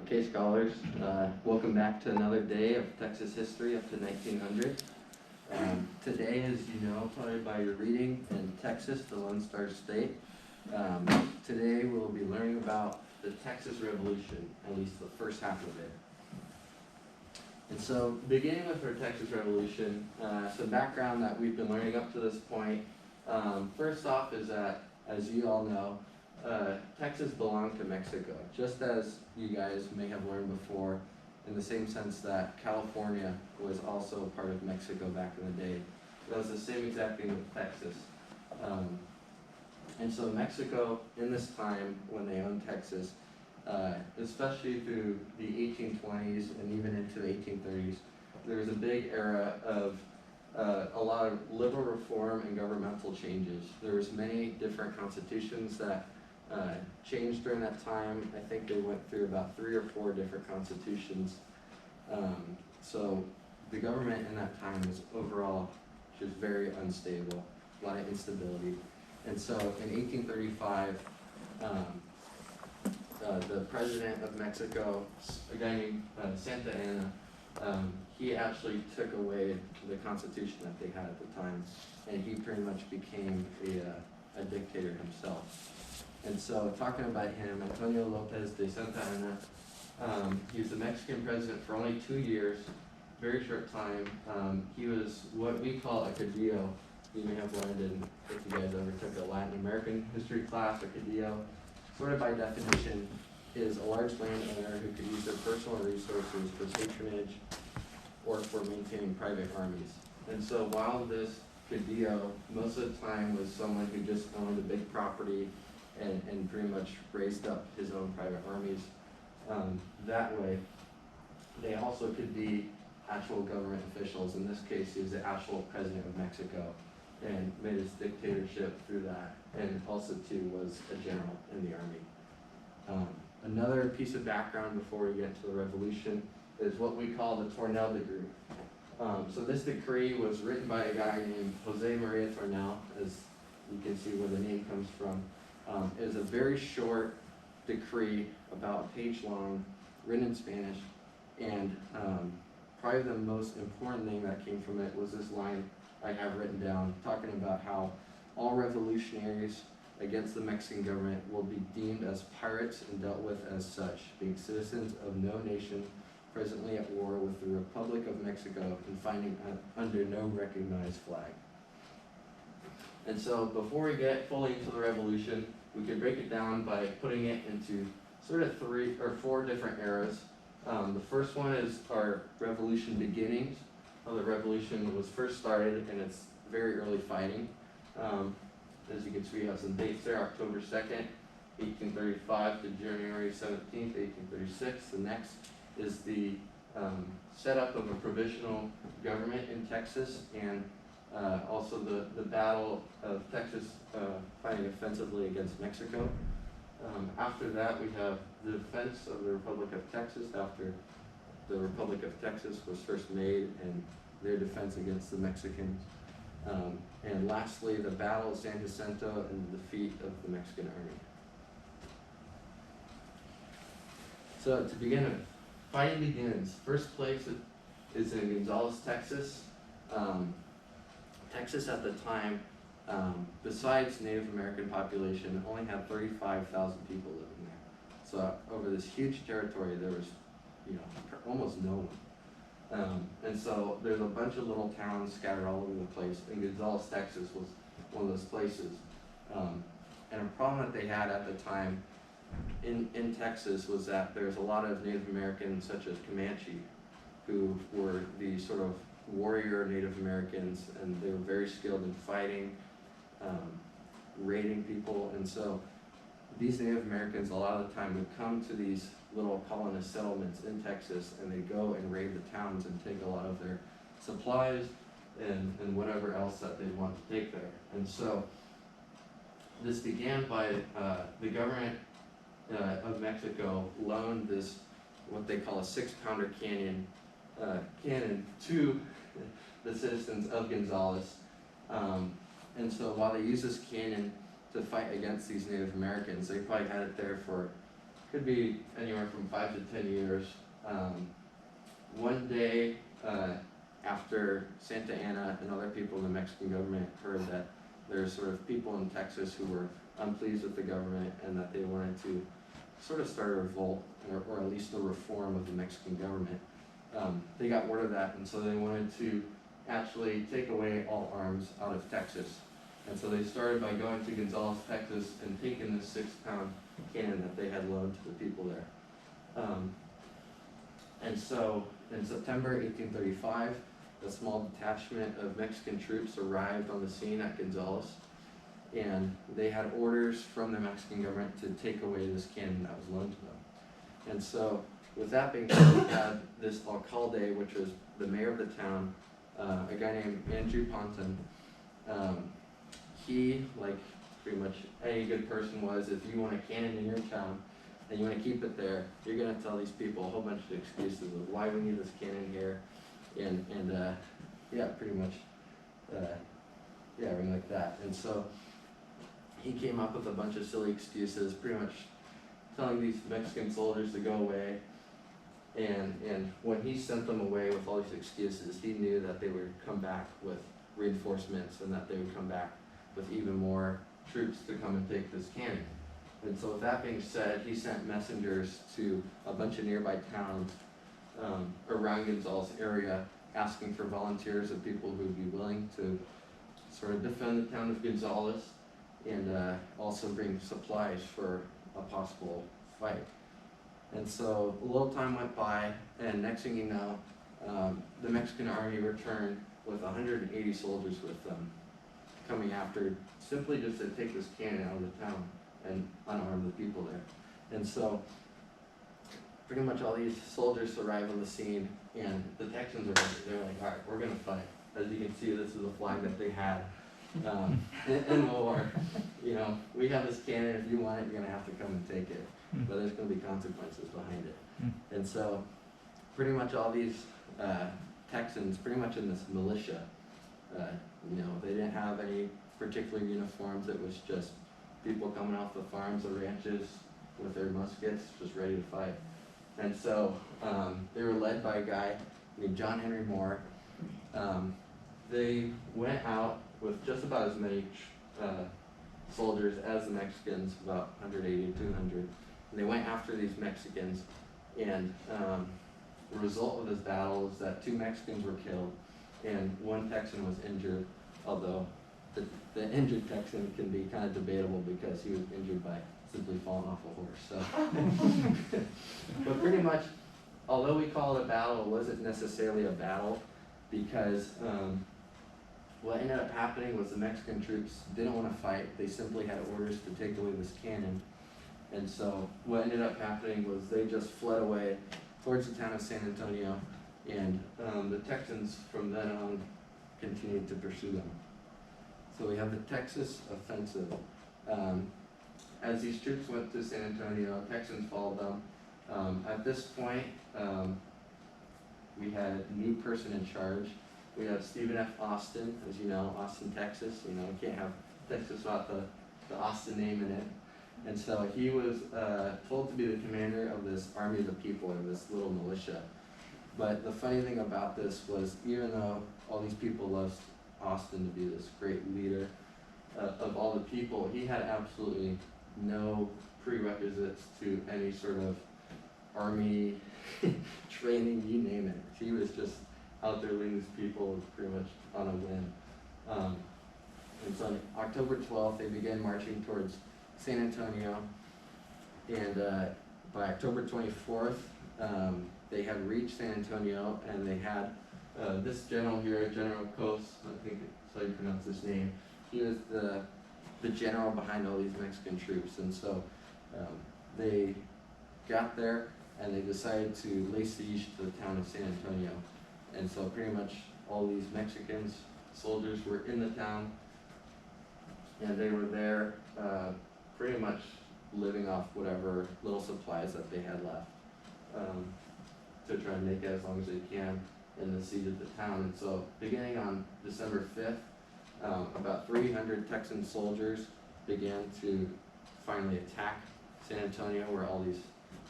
Okay, scholars, welcome back to another day of Texas history up to 1900. Today, as you know, probably by your reading, in Texas, the Lone Star State. Today we'll be learning about the Texas Revolution, at least the first half of it. And so, beginning with our Texas Revolution, some background that we've been learning up to this point. First off is that, as you all know, Texas belonged to Mexico, just as you guys may have learned before, in the same sense that California was also part of Mexico back in the day. That was the same exact thing with Texas. And so Mexico, in this time when they owned Texas, especially through the 1820s and even into the 1830s, there was a big era of a lot of liberal reform and governmental changes. There was many different constitutions that changed during that time. I think they went through about 3 or 4 different constitutions. So the government in that time was overall just very unstable, a lot of instability. And so in 1835, the president of Mexico, a guy named Santa Anna, he actually took away the constitution that they had at the time, and he pretty much became a dictator himself. And so, talking about him, Antonio Lopez de Santa Anna, he was the Mexican president for only 2 years, very short time. He was what we call a caudillo. You may have learned if you guys ever took a Latin American history class, a caudillo, sort of by definition, is a large landowner who could use their personal resources for patronage or for maintaining private armies. And so while this caudillo, most of the time, was someone who just owned a big property and pretty much raised up his own private armies. That way, they also could be actual government officials. In this case, he was the actual president of Mexico and made his dictatorship through that, and also too was a general in the army. Another piece of background before we get to the revolution is what we call the Tornel Decree. So this decree was written by a guy named Jose Maria Tornel, as you can see where the name comes from. It is a very short decree, about a page long, written in Spanish, and probably the most important thing that came from it was this line I have written down, talking about how all revolutionaries against the Mexican government will be deemed as pirates and dealt with as such, being citizens of no nation presently at war with the Republic of Mexico and fighting under no recognized flag. And so before we get fully into the revolution, we can break it down by putting it into sort of 3 or 4 different eras. The first one is our revolution beginnings, how the revolution was first started and its very early fighting. As you can see, we have some dates there: October 2nd, 1835 to January 17th, 1836. The next is the setup of a provisional government in Texas, and also the Battle of Texas, fighting offensively against Mexico. After that, we have the defense of the Republic of Texas after the Republic of Texas was first made, and their defense against the Mexicans. And lastly, the Battle of San Jacinto and the defeat of the Mexican army. So to begin with, fighting begins. First place is in Gonzales, Texas. Texas at the time, besides Native American population, only had 35,000 people living there. So over this huge territory, there was, almost no one. And so there's a bunch of little towns scattered all over the place, and Gonzales, Texas was one of those places. And a problem that they had at the time in Texas was that there's a lot of Native Americans, such as Comanche, who were the sort of warrior Native Americans, and they were very skilled in fighting, raiding people. And so these Native Americans a lot of the time would come to these little colonist settlements in Texas, and they'd go and raid the towns and take a lot of their supplies and whatever else that they'd want to take there. And so this began by the government of Mexico loaned this, what they call a 6-pounder cannon to the citizens of Gonzales. And so while they used this cannon to fight against these Native Americans, they probably had it there for could be anywhere from 5 to 10 years. One day, after Santa Anna and other people in the Mexican government heard that there's sort of people in Texas who were unpleased with the government and that they wanted to sort of start a revolt, or at least a reform of the Mexican government, they got word of that, and so they wanted to actually take away all arms out of Texas. And so they started by going to Gonzales, Texas, and taking this 6-pound cannon that they had loaned to the people there. And so in September 1835, a small detachment of Mexican troops arrived on the scene at Gonzales, and they had orders from the Mexican government to take away this cannon that was loaned to them. And so with that being said, we had this alcalde, which was the mayor of the town, a guy named Andrew Ponton. He, like pretty much any good person was, if you want a cannon in your town and you want to keep it there, you're going to tell these people a whole bunch of excuses of why we need this cannon here, and yeah, pretty much, yeah, everything like that. And so he came up with a bunch of silly excuses, pretty much telling these Mexican soldiers to go away. And when he sent them away with all these excuses, he knew that they would come back with reinforcements and that they would come back with even more troops to come and take this cannon. And so with that being said, he sent messengers to a bunch of nearby towns around Gonzales area, asking for volunteers of people who would be willing to sort of defend the town of Gonzales and also bring supplies for a possible fight. And so a little time went by, and next thing you know, the Mexican army returned with 180 soldiers with them, coming after simply just to take this cannon out of the town and unarm the people there. And so pretty much all these soldiers arrive on the scene, and the Texans are ready. They're like, all right, we're gonna fight. As you can see, this is a flag that they had in the war. You know, we have this cannon, if you want it, you're gonna have to come and take it. But there's going to be consequences behind it. And so pretty much all these Texans, pretty much in this militia, you know, they didn't have any particular uniforms. It was just people coming off the farms or ranches with their muskets, just ready to fight. And so they were led by a guy named John Henry Moore. They went out with just about as many soldiers as the Mexicans, about 180, 200. And they went after these Mexicans, and the result of this battle is that 2 Mexicans were killed, and 1 Texan was injured, although the injured Texan can be kind of debatable because he was injured by simply falling off a horse. So, but pretty much, although we call it a battle, it wasn't necessarily a battle, because what ended up happening was the Mexican troops didn't want to fight. They simply had orders to take away this cannon. And so what ended up happening was they just fled away towards the town of San Antonio, and the Texans from then on continued to pursue them. So we have the Texas offensive. As these troops went to San Antonio, Texans followed them. At this point, we had a new person in charge. We have Stephen F. Austin, as you know, Austin, Texas. You know, we can't have Texas without the Austin name in it. And so he was told to be the commander of this Army of the People, or this little militia. But the funny thing about this was, even though all these people loved Austin to be this great leader of all the people, he had absolutely no prerequisites to any sort of army training, you name it. He was just out there leading his people pretty much on a whim. And so on October 12th, they began marching towards San Antonio, and by October 24th, they had reached San Antonio, and they had this general here, General Cos, I think that's how you pronounce his name. He was the general behind all these Mexican troops, and so they got there, and they decided to lay siege to the town of San Antonio. And so pretty much all these Mexicans, soldiers, were in the town, and they were there pretty much living off whatever little supplies that they had left, to try and make it as long as they can in the siege of the town. And so beginning on December 5th, about 300 Texan soldiers began to finally attack San Antonio, where all these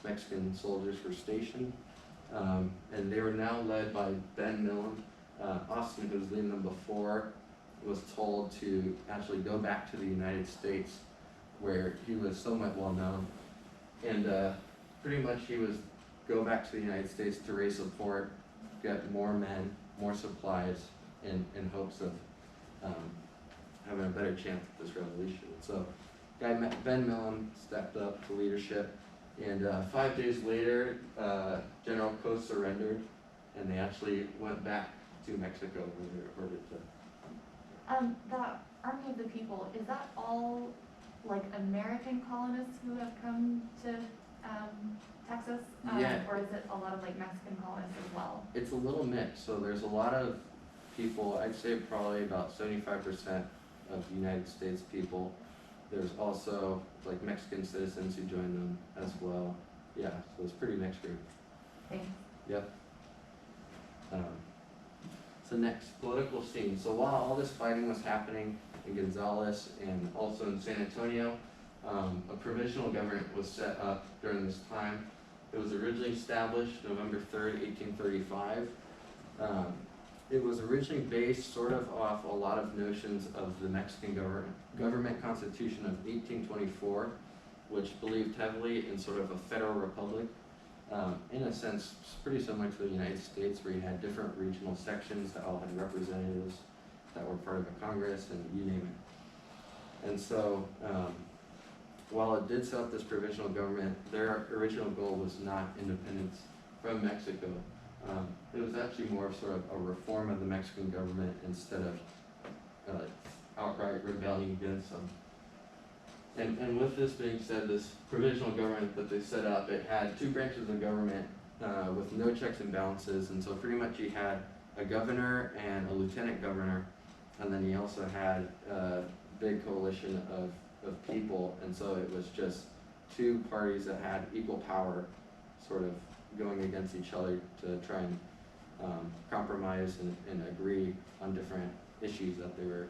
Mexican soldiers were stationed. And they were now led by Ben Millen. Austin, who was leading them before, was told to actually go back to the United States, where he was somewhat well known. And pretty much he was go back to the United States to raise support, get more men, more supplies, in hopes of having a better chance at this revolution. So, Ben Millen stepped up to leadership, and 5 days later, General Coe surrendered, and they actually went back to Mexico where they were ordered to. That Army of the People, is that all like American colonists who have come to Texas? Yeah. Or is it a lot of like Mexican colonists as well? It's a little mixed. So there's a lot of people, I'd say probably about 75% of United States people. There's also like Mexican citizens who joined them as well. Yeah, so it's a pretty mixed group. Thanks. Yep. So next, political scene. So while all this fighting was happening in Gonzales and also in San Antonio, a provisional government was set up during this time. It was originally established November 3rd, 1835. It was originally based sort of off a lot of notions of the Mexican government constitution of 1824, which believed heavily in sort of a federal republic. In a sense, it's pretty similar to the United States, where you had different regional sections that all had representatives that were part of a Congress, and you name it. And so, while it did set up this provisional government, their original goal was not independence from Mexico. It was actually more of sort of a reform of the Mexican government instead of outright rebelling against them. And with this being said, this provisional government that they set up, it had two branches of government with no checks and balances, and so pretty much you had a governor and a lieutenant governor, and then you also had a big coalition of people, and so it was just two parties that had equal power sort of going against each other to try and compromise and agree on different issues that they were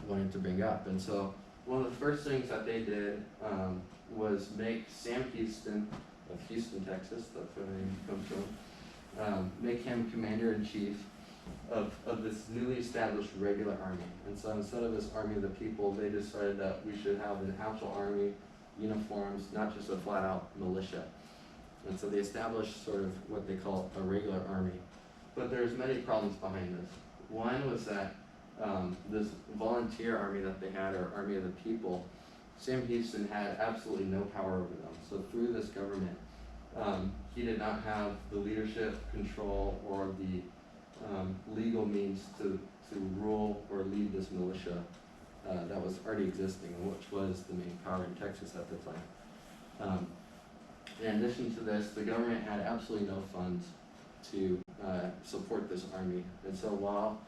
wanting to bring up. And so one of the first things that they did was make Sam Houston of Houston, Texas, that's where the name comes from, make him commander-in-chief of this newly established regular army. And so instead of this army of the people, they decided that we should have an actual army, uniforms, not just a flat-out militia. And so they established sort of what they call a regular army. But there's many problems behind this. One was that this volunteer army that they had, or army of the people, Sam Houston had absolutely no power over them. So through this government, he did not have the leadership, control, or the legal means to rule or lead this militia that was already existing, which was the main power in Texas at the time. In addition to this, the government had absolutely no funds to support this army. And so while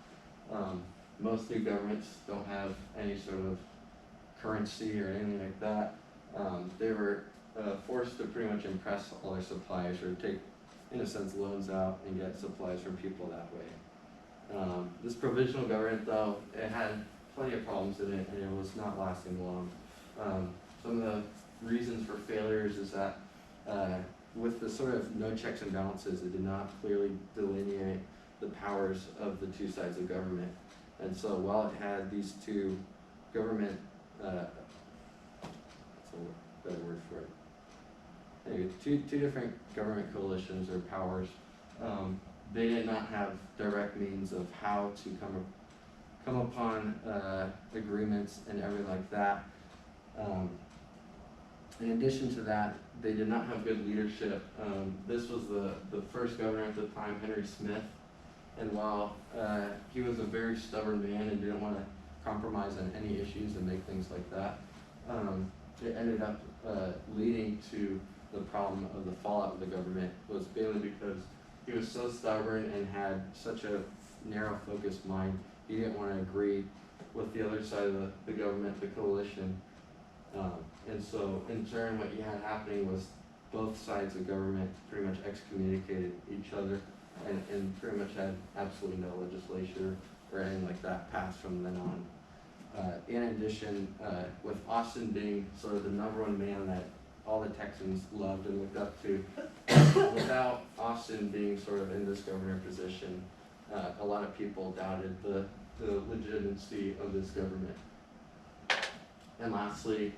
most new governments don't have any sort of currency or anything like that, they were forced to pretty much impress all their suppliers, or take, in a sense, loans out and get supplies from people that way. This provisional government, though, it had plenty of problems in it, and it was not lasting long. Some of the reasons for failures is that with the sort of no checks and balances, it did not clearly delineate the powers of the two sides of government. And so while it had these two government, that's a better word for it. Anyway, two different government coalitions or powers, they did not have direct means of how to come upon agreements and everything like that. In addition to that, they did not have good leadership. This was the first governor at the time, Henry Smith, and while he was a very stubborn man and didn't want to compromise on any issues and make things like that, it ended up leading to the problem of the fallout of the government, was mainly because he was so stubborn and had such a narrow focused mind. He didn't want to agree with the other side of the government, the coalition. And so in turn, what you had happening was both sides of government pretty much excommunicated each other, and pretty much had absolutely no legislature or anything like that passed from then on. In addition, with Austin being sort of the #1 man that all the Texans loved and looked up to. Without Austin being sort of in this governor position, a lot of people doubted the legitimacy of this government. And lastly,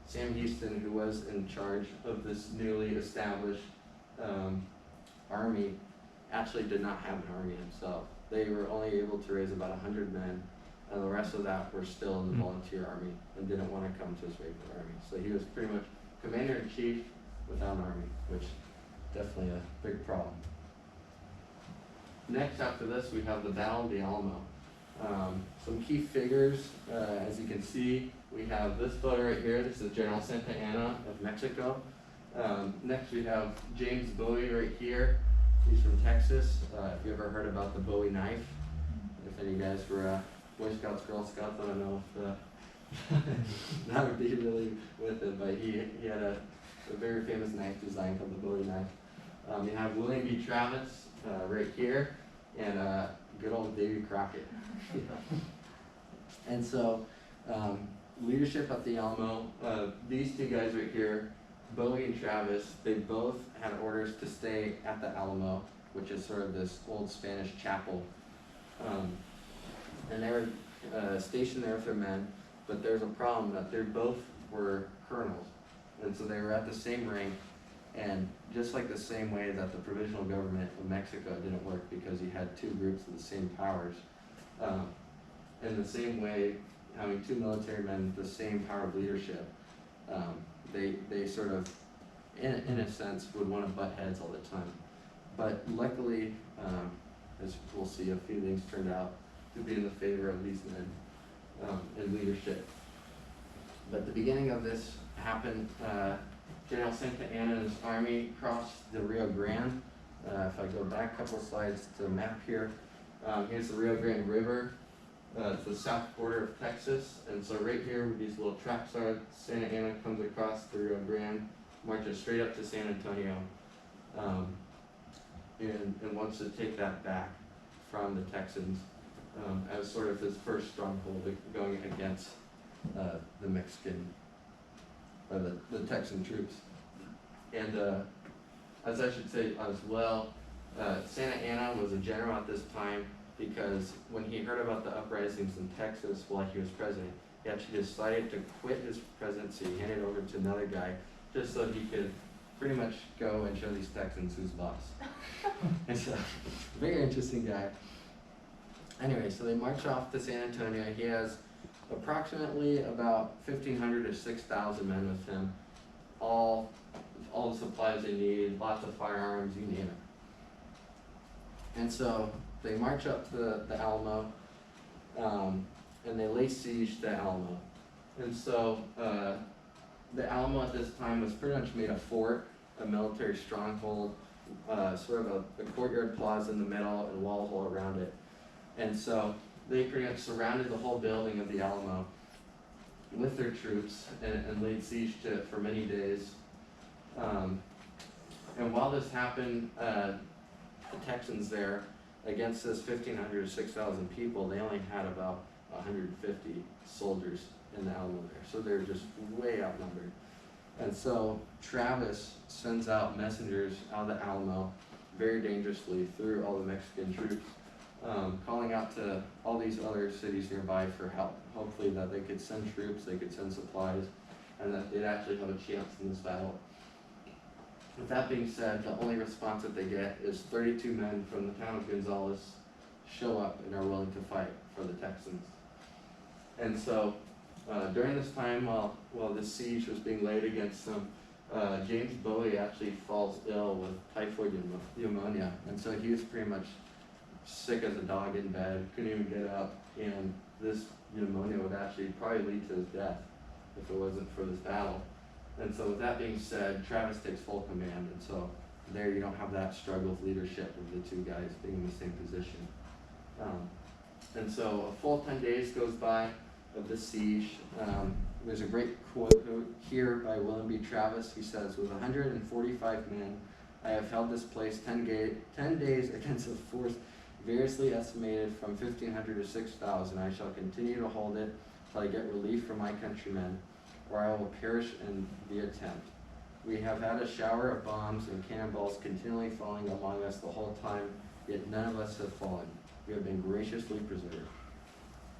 Sam Houston, who was in charge of this newly established army, actually did not have an army himself. They were only able to raise about 100 men, and the rest of that were still in the volunteer army and didn't want to come to his regular army. So he was pretty much commander-in-chief without an army, which definitely a big problem. Next after this, we have the Battle of the Alamo. Some key figures, as you can see, we have this photo right here. This is General Santa Anna of Mexico. Next we have James Bowie right here. He's from Texas. If you ever heard about the Bowie knife, if any guys were Boy Scouts, Girl Scouts, I don't know if that would be really with it, but he had a very famous knife design called the Bowie knife. You have William B. Travis right here, and good old Davy Crockett. And so, leadership at the Alamo, these two guys right here, Bowie and Travis, they both had orders to stay at the Alamo, which is sort of this old Spanish chapel. And they were stationed there with their men, but there's a problem that they both were colonels. And so they were at the same rank, and just like the same way that the provisional government of Mexico didn't work because you had two groups of the same powers, in the same way, having two military men with the same power of leadership, they sort of, in a sense, would want to butt heads all the time. But luckily, as we'll see, a few things turned out to be in the favor of these men in leadership. But the beginning of this happened, General Santa Anna and his army crossed the Rio Grande. If I go back a couple slides to the map here, here's the Rio Grande River. It's the south border of Texas, and so right here where these little tracks are, Santa Anna comes across the Rio Grande, marches straight up to San Antonio, and wants to take that back from the Texans as sort of his first stronghold going against the Mexican, or the Texan troops. And as I should say as well, Santa Anna was a general at this time because when he heard about the uprisings in Texas while he was president, he actually decided to quit his presidency, hand it over to another guy, just so he could pretty much go and show these Texans who's boss. And so, very interesting guy. Anyway, so they march off to San Antonio. He has approximately about 1,500 to 6,000 men with him, all the supplies they need, lots of firearms, you name it. And so they march up to the Alamo, and they lay siege to Alamo. And so the Alamo at this time was pretty much made a fort, a military stronghold, sort of a courtyard plaza in the middle and walls all around it. And so they pretty much surrounded the whole building of the Alamo with their troops and laid siege to it for many days. And while this happened, the Texans there, against this 1,500 to 6,000 people, they only had about 150 soldiers in the Alamo there. So they're just way outnumbered. And so Travis sends out messengers out of the Alamo very dangerously through all the Mexican troops, calling out to all these other cities nearby for help. Hopefully that they could send troops, they could send supplies, and that they'd actually have a chance in this battle. With that being said, the only response that they get is 32 men from the town of Gonzales show up and are willing to fight for the Texans. And so during this time, while this siege was being laid against them, James Bowie actually falls ill with typhoid pneumonia, and so he was pretty much sick as a dog in bed, couldn't even get up, and this pneumonia would actually probably lead to his death if it wasn't for this battle. And so with that being said, Travis takes full command, and so there you don't have that struggle of leadership of the two guys being in the same position. And so a full 10 days goes by of the siege. There's a great quote here by William B. Travis. He says, "With 145 men, I have held this place 10 days against a force variously estimated from 1,500 to 6,000. I shall continue to hold it till I get relief from my countrymen. or I will perish in the attempt. We have had a shower of bombs and cannonballs continually falling among us the whole time, yet none of us have fallen. We have been graciously preserved.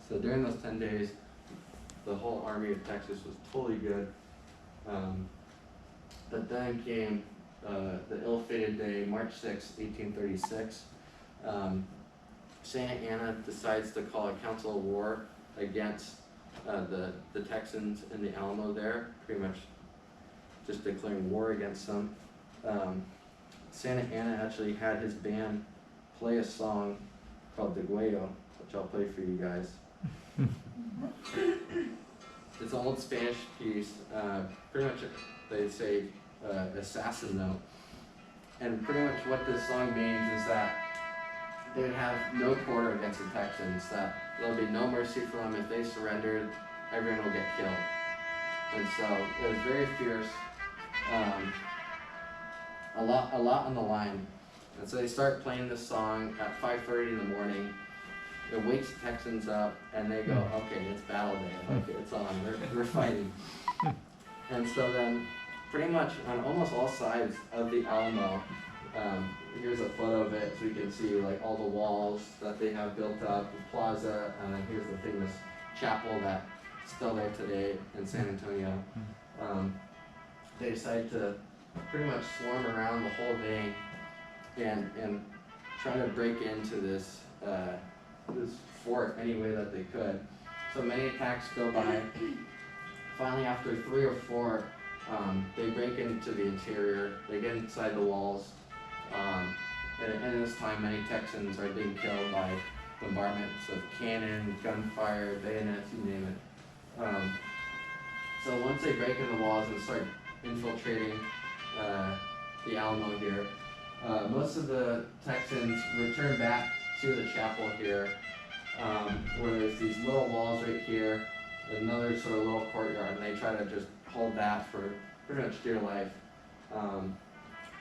So during those 10 days, the whole army of Texas was totally good. But then came the ill-fated day, March 6, 1836. Santa Anna decides to call a council of war against the Texans in the Alamo there, pretty much just declaring war against them. Santa Anna actually had his band play a song called Degüello, which I'll play for you guys. It's an old Spanish piece, pretty much they say assassin note. And pretty much what this song means is that they would have no quarter against the Texans, that there'll be no mercy for them. If they surrendered, everyone will get killed. And so it was very fierce, a lot on the line. And so they start playing this song at 5:30 in the morning. It wakes the Texans up, and they go, okay, it's battle day, like it's on, we're fighting. And so then, pretty much on almost all sides of the Alamo, here's a photo of it, so you can see like all the walls that they have built up, the plaza, and then here's the famous chapel that's still there today in San Antonio. They decide to pretty much swarm around the whole day and try to break into this fort any way that they could. So many attacks go by. Finally, after 3 or 4, they break into the interior, they get inside the walls, and in this time many Texans are being killed by bombardments of cannon, gunfire, bayonets, you name it. So once they break in the walls and start infiltrating the Alamo here, most of the Texans return back to the chapel here, where there's these little walls right here, another sort of little courtyard, and they try to just hold that for pretty much dear life.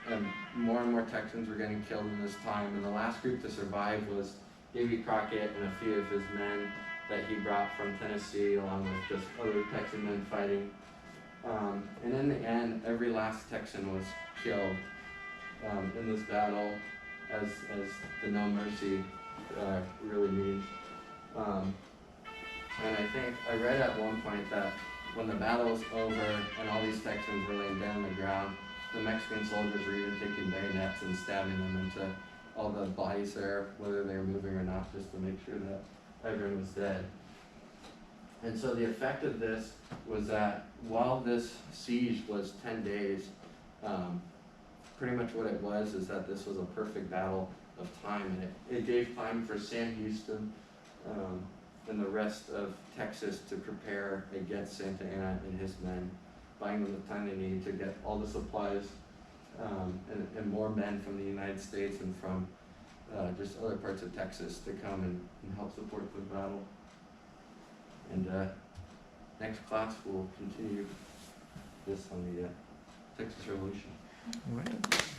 And more Texans were getting killed in this time, and the last group to survive was Davy Crockett and a few of his men that he brought from Tennessee, along with just other Texan men fighting. And in the end, every last Texan was killed in this battle, as the no mercy really means. And I think I read at one point that when the battle was over and all these Texans were laying down on the ground, the Mexican soldiers were even taking bayonets and stabbing them into all the bodies there, whether they were moving or not, just to make sure that everyone was dead. And so the effect of this was that while this siege was 10 days, pretty much what it was is that this was a perfect battle of time, and it gave time for Sam Houston and the rest of Texas to prepare against Santa Anna and his men, buying them the time they needed to get all the supplies and more men from the United States and from just other parts of Texas to come and help support the battle. And next class we'll continue this on the Texas Revolution. All right.